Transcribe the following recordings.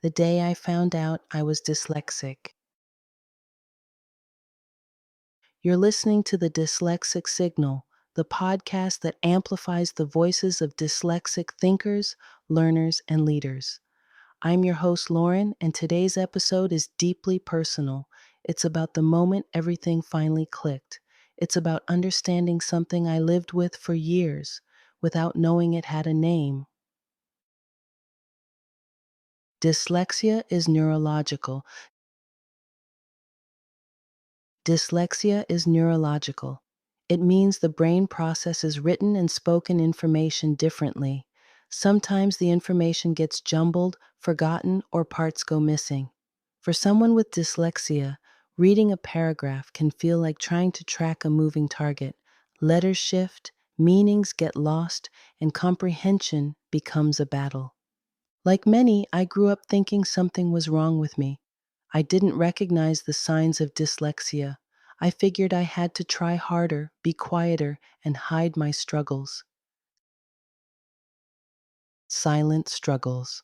the day I found out I was dyslexic. You're listening to the Dyslexic Signal, the podcast that amplifies the voices of dyslexic thinkers, learners, and leaders. I'm your host, Lauren, and today's episode is deeply personal. It's about the moment everything finally clicked. It's about understanding something I lived with for years without knowing it had a name. Dyslexia is neurological. Dyslexia is neurological. It means the brain processes written and spoken information differently. Sometimes the information gets jumbled, forgotten, or parts go missing. For someone with dyslexia, reading a paragraph can feel like trying to track a moving target. Letters shift, meanings get lost, and comprehension becomes a battle. Like many, I grew up thinking something was wrong with me. I didn't recognize the signs of dyslexia. I figured I had to try harder, be quieter, and hide my struggles. Silent struggles.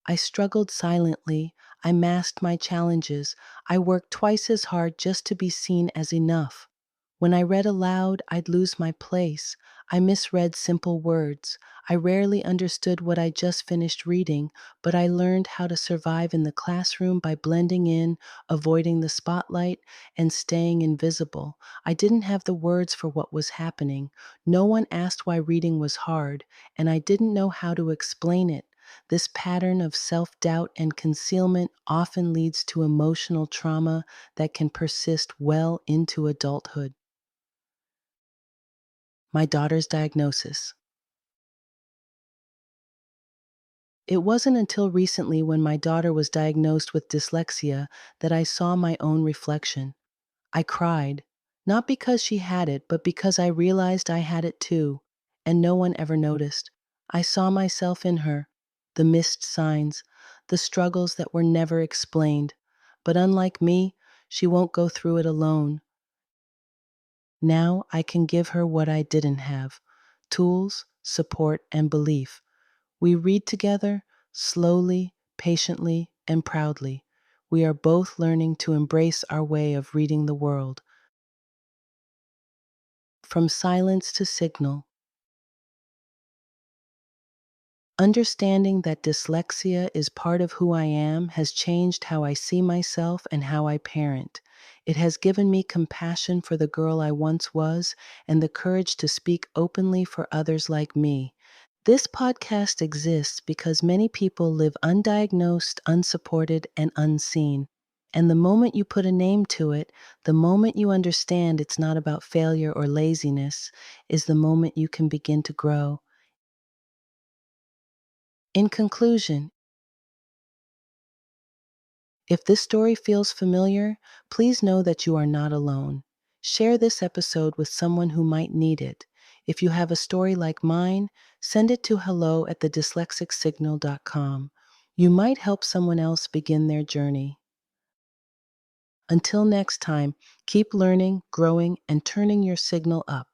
I struggled silently. I masked my challenges. I worked twice as hard just to be seen as enough. When I read aloud, I'd lose my place. I misread simple words. I rarely understood what I just finished reading, but I learned how to survive in the classroom by blending in, avoiding the spotlight, and staying invisible. I didn't have the words for what was happening. No one asked why reading was hard, and I didn't know how to explain it. This pattern of self doubt and concealment often leads to emotional trauma that can persist well into adulthood. My daughter's diagnosis. It wasn't until recently, when my daughter was diagnosed with dyslexia, that I saw my own reflection. I cried, not because she had it, but because I realized I had it too, and no one ever noticed. I saw myself in her, the missed signs, the struggles that were never explained. But unlike me, she won't go through it alone. Now I can give her what I didn't have: tools, support, and belief. We read together, slowly, patiently, and proudly. We are both learning to embrace our way of reading the world. From silence to signal. Understanding that dyslexia is part of who I am has changed how I see myself and how I parent. It has given me compassion for the girl I once was and the courage to speak openly for others like me. This podcast exists because many people live undiagnosed, unsupported, and unseen. And the moment you put a name to it, the moment you understand it's not about failure or laziness, is the moment you can begin to grow. In conclusion, if this story feels familiar, please know that you are not alone. Share this episode with someone who might need it. If you have a story like mine, send it to hello@thedyslexic.com. You might help someone else begin their journey. Until next time, keep learning, growing, and turning your signal up.